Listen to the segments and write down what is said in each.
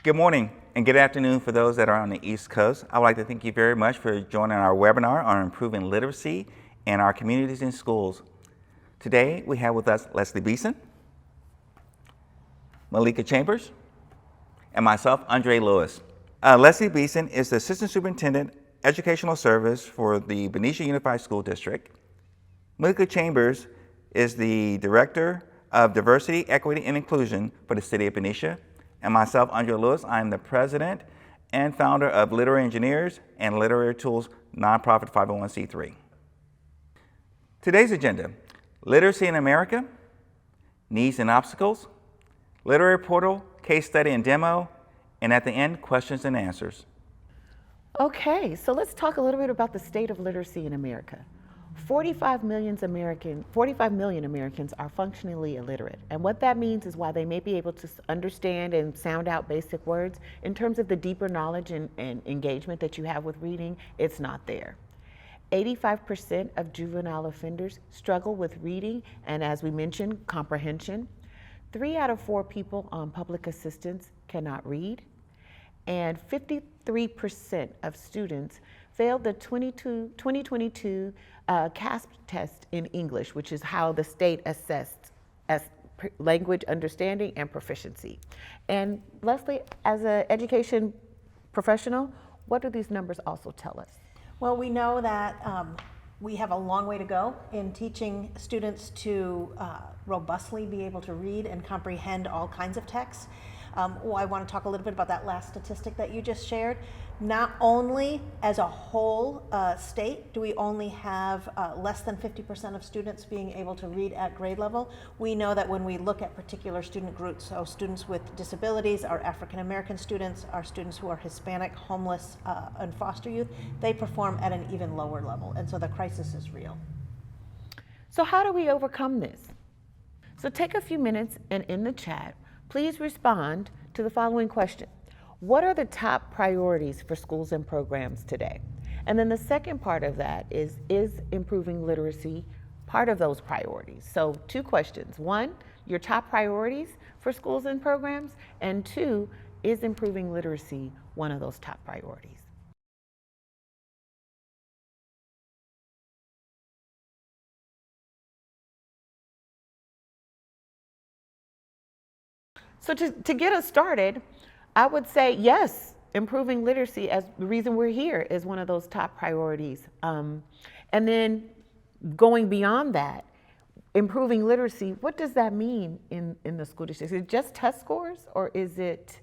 Good morning and good afternoon for those that are on the East Coast. I would like to thank you very much for joining our webinar on improving literacy in our communities and schools. Today we have with us Leslie Beeson, Malika Chambers, and myself, Andre Lewis. Leslie Beeson is the Assistant Superintendent, Educational Service for the Benicia Unified School District. Malika Chambers is the Director of Diversity, Equity, and Inclusion for the City of Benicia. And myself, Andre Lewis, I am the President and founder of Literary Engineers and Literary Tools nonprofit 501c3. Today's agenda: literacy in America, needs and obstacles, literary portal, case study and demo, and at the end, questions and answers. Okay, so let's talk a little bit about the state of literacy in America. 45 million Americans are functionally illiterate. And what that means is while they may be able to understand and sound out basic words, in terms of the deeper knowledge and engagement that you have with reading, it's not there. 85% of juvenile offenders struggle with reading and, as we mentioned, comprehension. 3 out of 4 people on public assistance cannot read. And 53% of students failed the 2022 CASP test in English, which is how the state assessed as language understanding and proficiency. And Leslie, as an education professional, what do these numbers also tell us? Well, we know that we have a long way to go in teaching students to robustly be able to read and comprehend all kinds of texts. I want to talk a little bit about that last statistic that you just shared. Not only as a whole state do we only have less than 50% of students being able to read at grade level. We know that when we look at particular student groups, so students with disabilities, our African American students, our students who are Hispanic, homeless, and foster youth, they perform at an even lower level. And so the crisis is real. So how do we overcome this? So take a few minutes and in the chat, please respond to the following question. What are the top priorities for schools and programs today? And then the second part of that is improving literacy part of those priorities? So 2 questions. 1, your top priorities for schools and programs, and 2, is improving literacy one of those top priorities? So to get us started, I would say yes, improving literacy as the reason we're here is one of those top priorities. And then going beyond that, improving literacy, what does that mean in the school district? Is it just test scores or is it?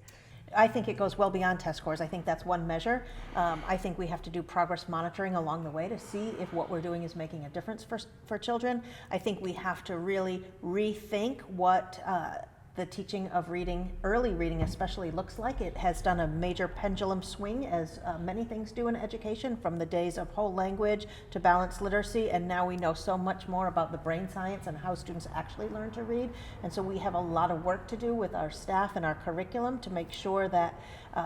I think it goes well beyond test scores. I think that's one measure. I think we have to do progress monitoring along the way to see if what we're doing is making a difference for children. I think we have to really rethink what the teaching of reading, early reading especially, looks like. It has done a major pendulum swing, as many things do in education, from the days of whole language to balanced literacy, and now we know so much more about the brain science and how students actually learn to read. And so we have a lot of work to do with our staff and our curriculum to make sure that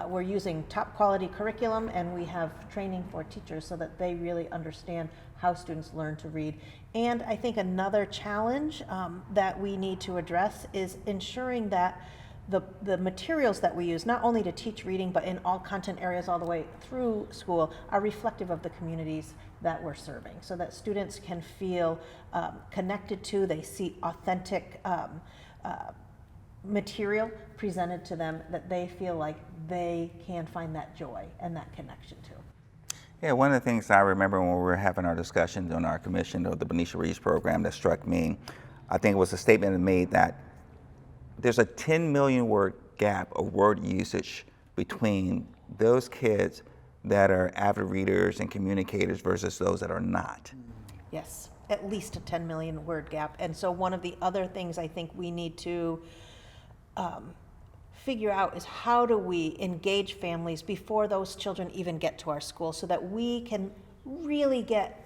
we're using top quality curriculum and we have training for teachers so that they really understand how students learn to read. And I think another challenge that we need to address is ensuring that the materials that we use, not only to teach reading, but in all content areas all the way through school, are reflective of the communities that we're serving, so that students can feel connected to, they see authentic material presented to them that they feel like they can find that joy and that connection to. Yeah, one of the things I remember when we were having our discussions on our commission of the Benicia Reads program that struck me, I think it was a statement made that there's a 10 million word gap of word usage between those kids that are avid readers and communicators versus those that are not. Yes, at least a 10 million word gap. And so one of the other things I think we need to figure out is how do we engage families before those children even get to our school so that we can really get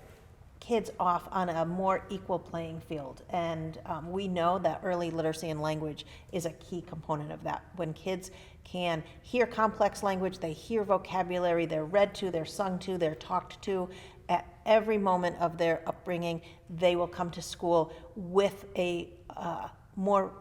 kids off on a more equal playing field. And we know that early literacy in language is a key component of that. When kids can hear complex language, they hear vocabulary, they're read to, they're sung to, they're talked to, at every moment of their upbringing, they will come to school with a more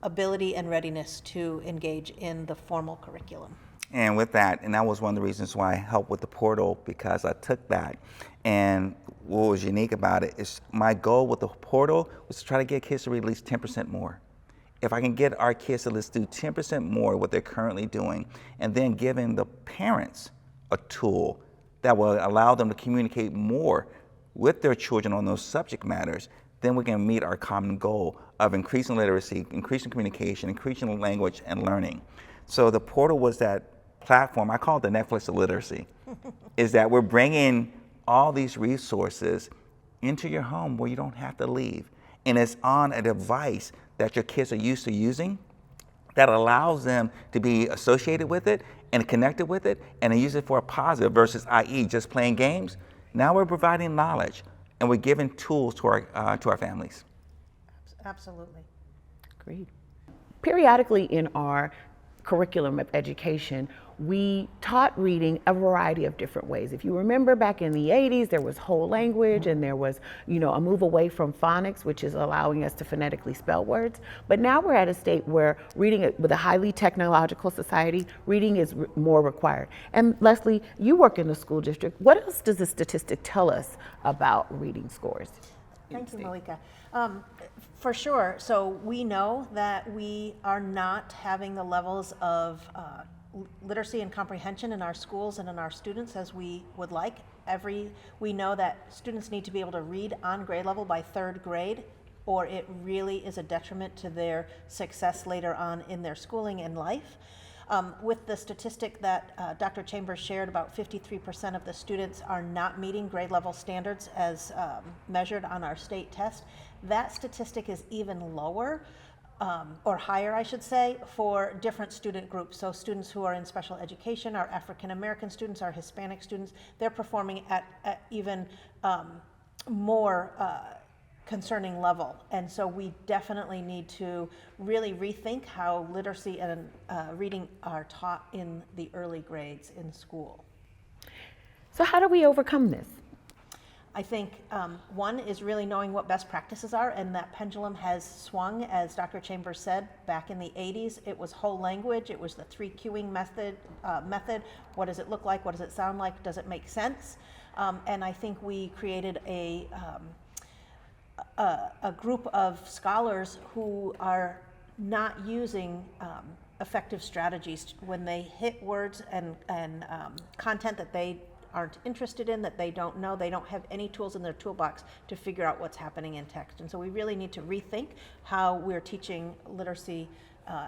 ability and readiness to engage in the formal curriculum. And with that, and that was one of the reasons why I helped with the portal, because I took that, and what was unique about it is my goal with the portal was to try to get kids to read at least 10% more. If I can get our kids to let's do 10% more what they're currently doing, and then giving the parents a tool that will allow them to communicate more with their children on those subject matters, then we can meet our common goal of increasing literacy, increasing communication, increasing language and learning. So the portal was that platform, I call it the Netflix of literacy, is that we're bringing all these resources into your home where you don't have to leave. And it's on a device that your kids are used to using that allows them to be associated with it and connected with it and use it for a positive versus, i.e., just playing games. Now we're providing knowledge and we're giving tools to our families. Absolutely. Agreed. Periodically in our curriculum of education, we taught reading a variety of different ways. If you remember back in the 80s, there was whole language and there was, a move away from phonics, which is allowing us to phonetically spell words. But now we're at a state where reading, with a highly technological society, reading is more required. And Leslie, you work in the school district. What else does the statistic tell us about reading scores? Thank you, Malika. For sure. So we know that we are not having the levels of literacy and comprehension in our schools and in our students as we would like. We know that students need to be able to read on grade level by third grade, or it really is a detriment to their success later on in their schooling and life. With the statistic that Dr. Chambers shared, about 53% of the students are not meeting grade level standards as measured on our state test. That statistic is even lower, or higher, I should say, for different student groups. So students who are in special education, our African American students, our Hispanic students, they're performing at even more concerning level. And so we definitely need to really rethink how literacy and reading are taught in the early grades in school. So how do we overcome this? I think one is really knowing what best practices are, and that pendulum has swung, as Dr. Chambers said, back in the 80s. It was whole language, it was the 3 cueing method. What does it look like, what does it sound like, does it make sense? And I think we created a group of scholars who are not using effective strategies when they hit words and content that they aren't interested in, that they don't know. They don't have any tools in their toolbox to figure out what's happening in text. And so we really need to rethink how we're teaching literacy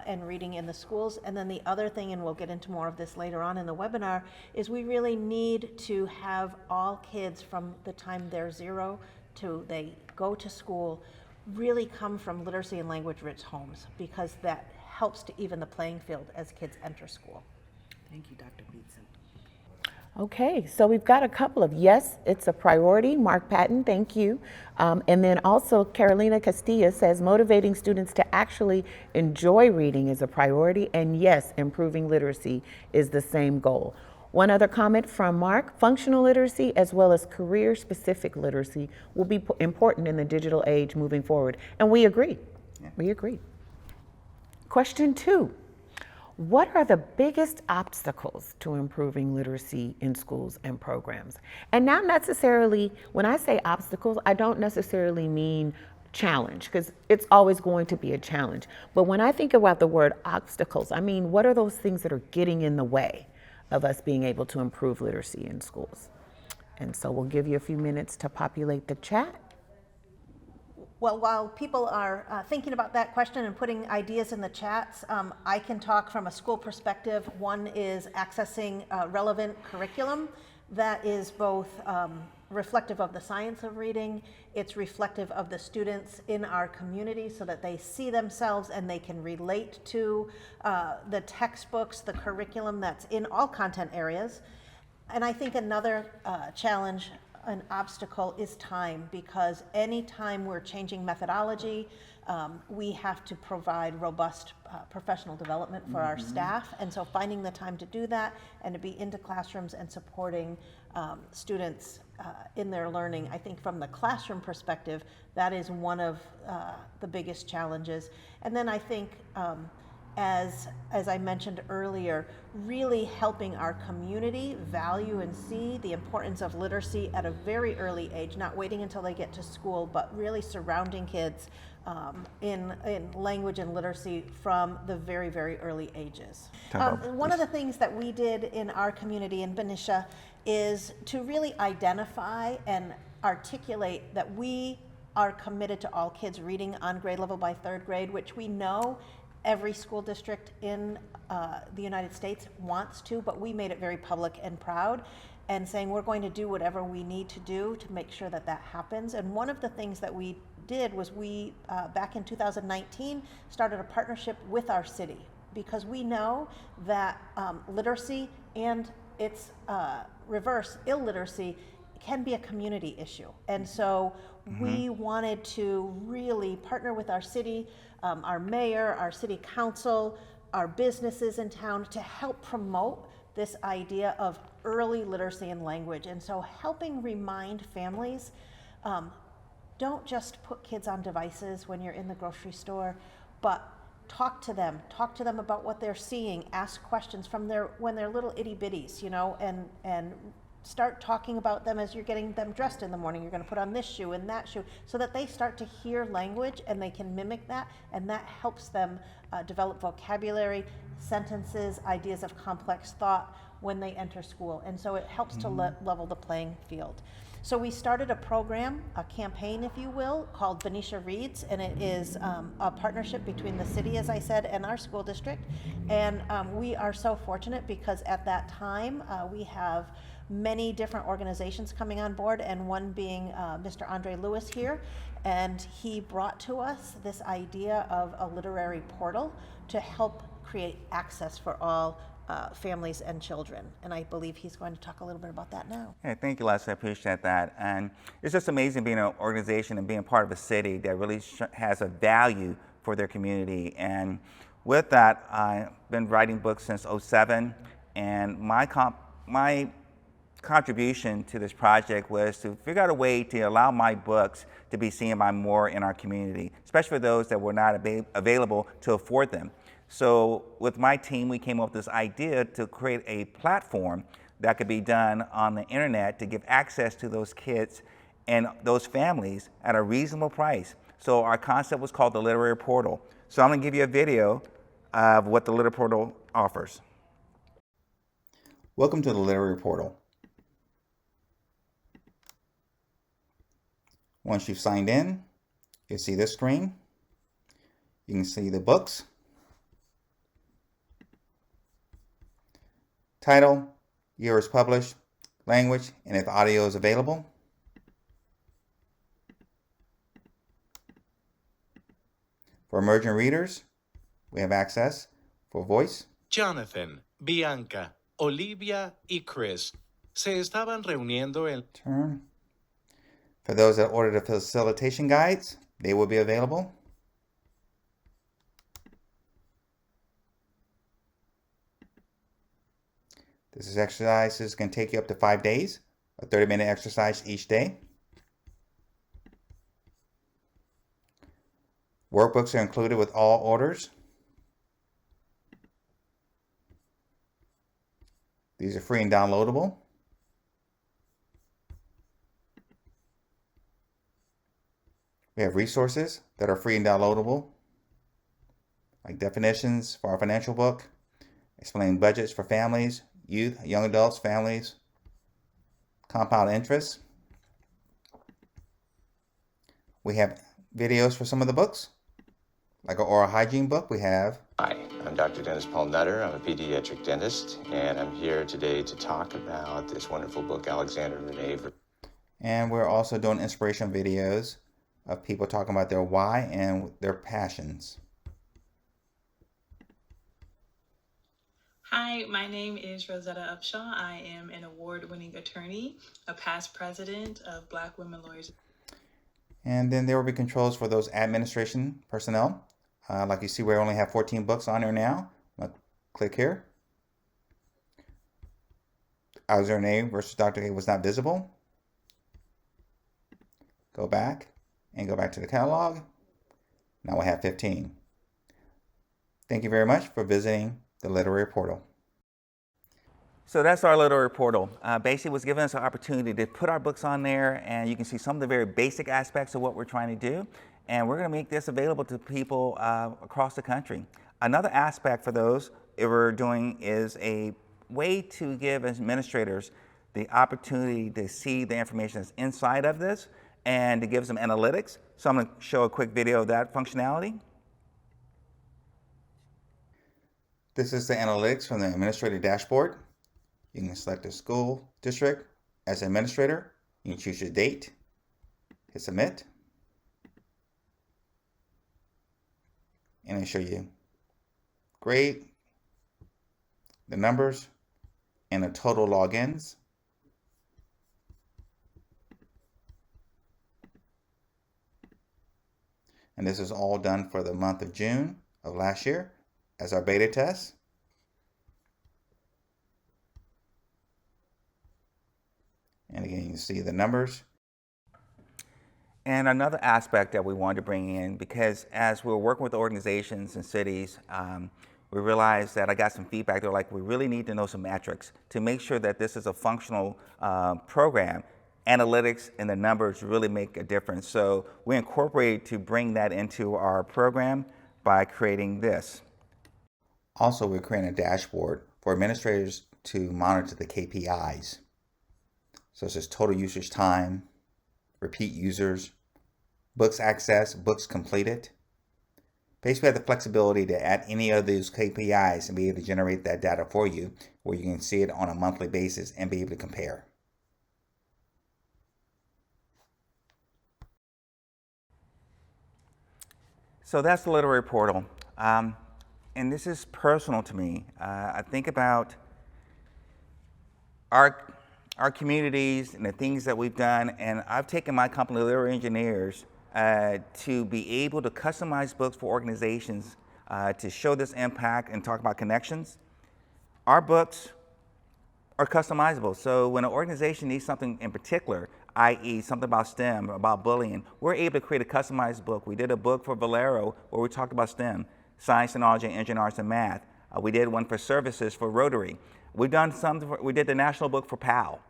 and reading in the schools. And then the other thing, and we'll get into more of this later on in the webinar, is we really need to have all kids from the time they're 0 to they go to school really come from literacy and language rich homes, because that helps to even the playing field as kids enter school. Thank you, Dr. Beatson. Okay, so we've got a couple of yes, it's a priority. Mark Patton, thank you. And then also Carolina Castilla says motivating students to actually enjoy reading is a priority, and yes, improving literacy is the same goal. One other comment from Mark, functional literacy as well as career-specific literacy will be important in the digital age moving forward. And we agree, we agree. Question 2, what are the biggest obstacles to improving literacy in schools and programs? And not necessarily, when I say obstacles, I don't necessarily mean challenge, because it's always going to be a challenge. But when I think about the word obstacles, I mean, what are those things that are getting in the way of us being able to improve literacy in schools? And so we'll give you a few minutes to populate the chat. Well, while people are thinking about that question and putting ideas in the chats, I can talk from a school perspective. One is accessing relevant curriculum that is both reflective of the science of reading, it's reflective of the students in our community so that they see themselves and they can relate to the textbooks, the curriculum that's in all content areas. And I think another challenge, an obstacle, is time, because anytime we're changing methodology, we have to provide robust professional development for our staff. And so finding the time to do that and to be into classrooms and supporting students in their learning. I think from the classroom perspective, that is one of the biggest challenges. And then I think, as I mentioned earlier, really helping our community value and see the importance of literacy at a very early age, not waiting until they get to school, but really surrounding kids in language and literacy from the very, very early ages. One of the things that we did in our community in Benicia is to really identify and articulate that we are committed to all kids reading on grade level by third grade, which we know every school district in the United States wants to, but we made it very public and proud and saying we're going to do whatever we need to do to make sure that that happens. And one of the things that we did was we, back in 2019, started a partnership with our city, because we know that literacy and its reverse, illiteracy, can be a community issue. And so we wanted to really partner with our city, our mayor, our city council, our businesses in town to help promote this idea of early literacy and language. And so helping remind families, don't just put kids on devices when you're in the grocery store, but talk to them about what they're seeing, ask questions from when they're little itty bitties, you know, and start talking about them as you're getting them dressed in the morning. You're going to put on this shoe and that shoe, so that they start to hear language and they can mimic that, and that helps them develop vocabulary, sentences, ideas of complex thought when they enter school. And so it helps to level the playing field. So we started a program, a campaign, if you will, called Benicia Reads, and it is a partnership between the city, as I said, and our school district. And we are so fortunate because at that time we have many different organizations coming on board, and one being Mr. Andre Lewis here. And he brought to us this idea of a literary portal to help create access for all families and children. And I believe he's going to talk a little bit about that now. Hey, thank you, Leslie. I appreciate that. And it's just amazing being an organization and being part of a city that really has a value for their community. And with that, I've been writing books since '07, and my contribution to this project was to figure out a way to allow my books to be seen by more in our community, especially for those that were not available to afford them. So with my team, we came up with this idea to create a platform that could be done on the internet to give access to those kids and those families at a reasonable price. So our concept was called the Literary Portal. So I'm gonna give you a video of what the Literary Portal offers. Welcome to the Literary Portal. Once you've signed in, you'll see this screen. You can see the books, title, years published, language, and if audio is available. For emerging readers, we have access for voice. Jonathan, Bianca, Olivia y Chris se estaban reuniendo en... Turn. For those that order the facilitation guides, they will be available. This exercise is going to take you up to 5 days, a 30-minute exercise each day. Workbooks are included with all orders. These are free and downloadable. We have resources that are free and downloadable, like definitions for our financial book, explaining budgets for families, youth, young adults, families, compound interest. We have videos for some of the books, like our oral hygiene book. We have. Hi, I'm Dr. Dennis Paul Nutter. I'm a pediatric dentist, and I'm here today to talk about this wonderful book, Alexander Renee. And we're also doing inspirational videos of people talking about their why and their passions. Hi, my name is Rosetta Upshaw. I am an award-winning attorney, a past president of Black Women Lawyers. And then there will be controls for those administration personnel. Like you see, we only have 14 books on there now. I'll click here. Alexander Renee versus Dr. A was not visible. Go back and go back to the catalog. Now we have 15. Thank you very much for visiting the Literary Portal. So that's our Literary Portal. Basically, was giving us an opportunity to put our books on there, and you can see some of the very basic aspects of what we're trying to do. And we're going to make this available to people across the country. Another aspect for those we're doing is a way to give administrators the opportunity to see the information that's inside of this and to give some analytics. So I'm going to show a quick video of that functionality. This is the analytics from the administrator dashboard. You can select the school district as administrator. You can choose your date, hit submit, and it'll show you grade, the numbers, and the total logins. And this is all done for the month of June of last year as our beta test. And again, you can see the numbers. And another aspect that we wanted to bring in, because as we were working with organizations and cities, we realized that I got some feedback. They're like, we really need to know some metrics to make sure that this is a functional program. Analytics and the numbers really make a difference. So we incorporated to bring that into our program by creating this. Also, we're creating a dashboard for administrators to monitor the KPIs. So this is total usage time, repeat users, books accessed, books completed. Basically, we have the flexibility to add any of those KPIs and be able to generate that data for you, where you can see it on a monthly basis and be able to compare. So that's the Literary Portal. And this is personal to me. I think about our communities and the things that we've done, and I've taken my company, Literary Engineers, to be able to customize books for organizations to show this impact and talk about connections. Our books are customizable, so when an organization needs something in particular, i.e. something about STEM, about bullying, we're able to create a customized book. We did a book for Valero where we talked about STEM, science, technology, engineering, arts, and math. We did one for services for Rotary. We did the national book for PAL.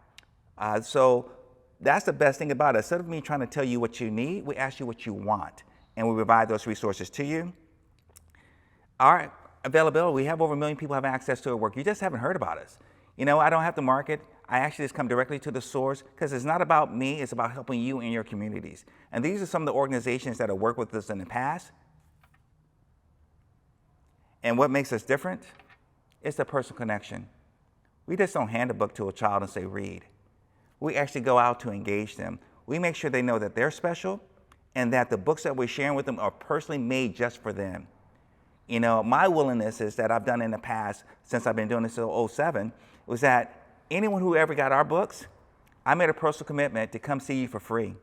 So that's the best thing about it. Instead of me trying to tell you what you need, we ask you what you want, and we provide those resources to you. Our availability, we have over 1 million people have access to our work. You just haven't heard about us. You know, I don't have to market. I actually just come directly to the source because it's not about me, it's about helping you in your communities. And these are some of the organizations that have worked with us in the past. And what makes us different? It's the personal connection. We just don't hand a book to a child and say, read. We actually go out to engage them. We make sure they know that they're special and that the books that we're sharing with them are personally made just for them. You know, my willingness is that I've done in the past, since I've been doing this since 2007, was that anyone who ever got our books, I made a personal commitment to come see you for free.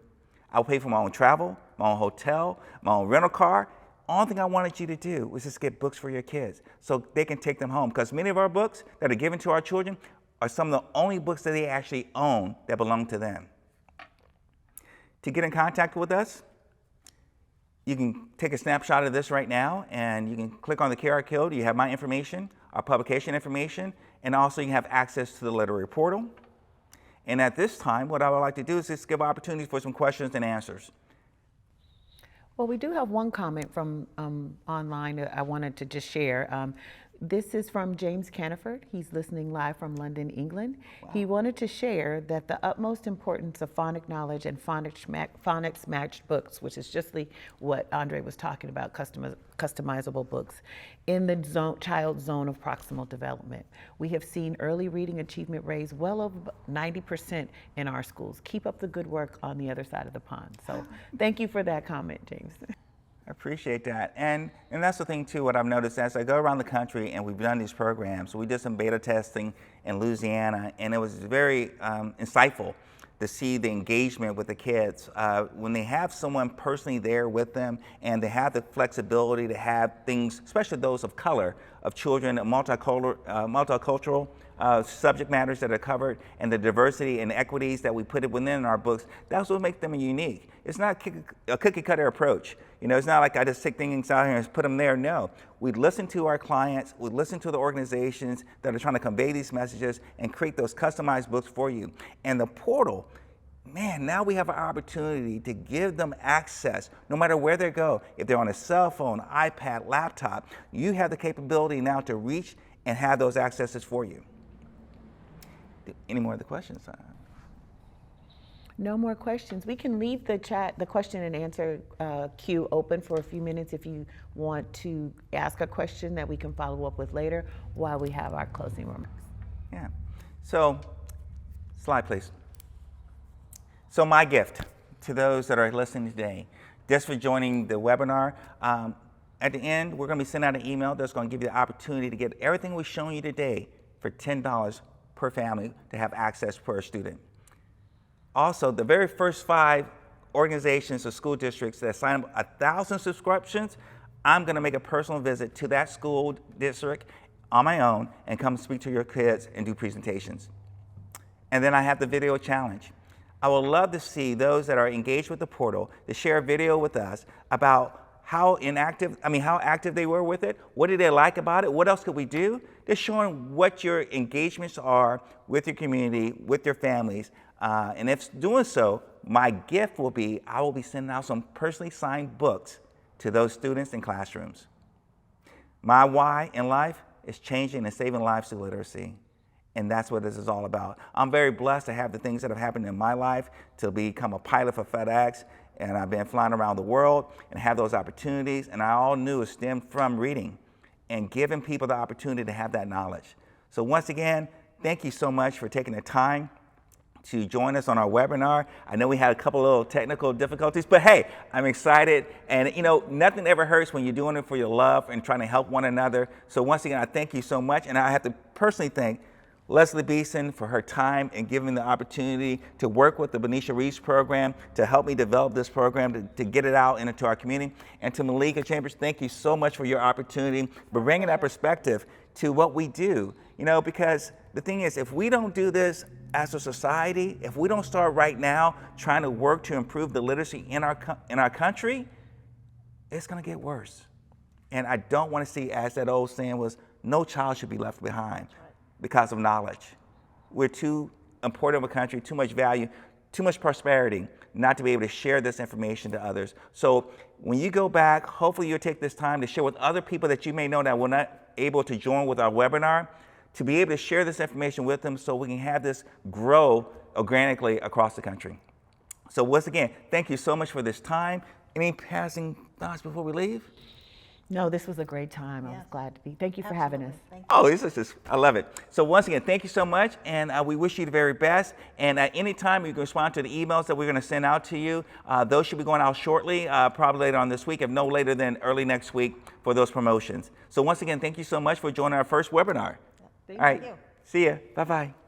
I would pay for my own travel, my own hotel, my own rental car. Only thing I wanted you to do was just get books for your kids so they can take them home. Because many of our books that are given to our children are some of the only books that they actually own that belong to them. To get in contact with us, you can take a snapshot of this right now, and you can click on the QR code. You have my information, our publication information, and also you have access to the Literary Portal. And at this time, what I would like to do is just give opportunities for some questions and answers. Well, we do have one comment from online that I wanted to just share. This is from James Caniford. He's listening live from London, England. Wow. He wanted to share that the utmost importance of phonic knowledge and phonics matched books, which is just what Andre was talking about, customizable books, in the child zone of proximal development. We have seen early reading achievement raise well over 90% in our schools. Keep up the good work on the other side of the pond. So thank you for that comment, James. I appreciate that. And that's the thing too, what I've noticed as I go around the country and we've done these programs. We did some beta testing in Louisiana, and it was very insightful to see the engagement with the kids. When they have someone personally there with them and they have the flexibility to have things, especially those of color, of children, multicultural subject matters that are covered and the diversity and equities that we put within our books, that's what makes them unique. It's not a cookie cutter approach. You know, it's not like I just take things out here and put them there. No, we listen to our clients, we listen to the organizations that are trying to convey these messages and create those customized books for you. And the portal, man, now we have an opportunity to give them access no matter where they go. If they're on a cell phone, iPad, laptop, you have the capability now to reach and have those accesses for you. Any more of the questions? No more questions. We can leave the chat, the question and answer queue open for a few minutes if you want to ask a question that we can follow up with later while we have our closing remarks. Yeah. So, slide please. So my gift to those that are listening today, just for joining the webinar, at the end, we're going to be sending out an email that's going to give you the opportunity to get everything we've shown you today for $10 per family to have access per student. Also, the very first 5 organizations or school districts that sign up 1,000 subscriptions, I'm going to make a personal visit to that school district on my own and come speak to your kids and do presentations. And then I have the video challenge. I would love to see those that are engaged with the portal to share a video with us about how active they were with it. What did they like about it? What else could we do? Just showing what your engagements are with your community, with your families. And if doing so, my gift will be, I will be sending out some personally signed books to those students in classrooms. My why in life is changing and saving lives through literacy. And that's what this is all about. I'm very blessed to have the things that have happened in my life, to become a pilot for FedEx, and I've been flying around the world and have those opportunities, and I all knew it stemmed from reading and giving people the opportunity to have that knowledge. So once again, thank you so much for taking the time to join us on our webinar. I know we had a couple little technical difficulties, but hey, I'm excited. And you know, nothing ever hurts when you're doing it for your love and trying to help one another. So once again, I thank you so much. And I have to personally thank Leslie Beeson for her time and giving me the opportunity to work with the Benicia Reads program to help me develop this program, to get it out into our community. And to Malika Chambers, thank you so much for your opportunity, for bringing that perspective to what we do. You know, because the thing is, if we don't do this as a society, if we don't start right now trying to work to improve the literacy in our country, it's going to get worse. And I don't want to see, as that old saying was, no child should be left behind because of knowledge. We're too important of a country, too much value, too much prosperity not to be able to share this information to others. So when you go back, hopefully you'll take this time to share with other people that you may know that were not able to join with our webinar, to be able to share this information with them so we can have this grow organically across the country. So once again, thank you so much for this time. Any passing thoughts before we leave? No, this was a great time. I was glad to be. Thank you for having us. Thank you. Oh, this is just, I love it. So once again, thank you so much, and we wish you the very best. And at any time, you can respond to the emails that we're going to send out to you. Those should be going out shortly, probably later on this week, if no later than early next week for those promotions. So once again, thank you so much for joining our first webinar. Thank All right, you. see ya. Bye-bye.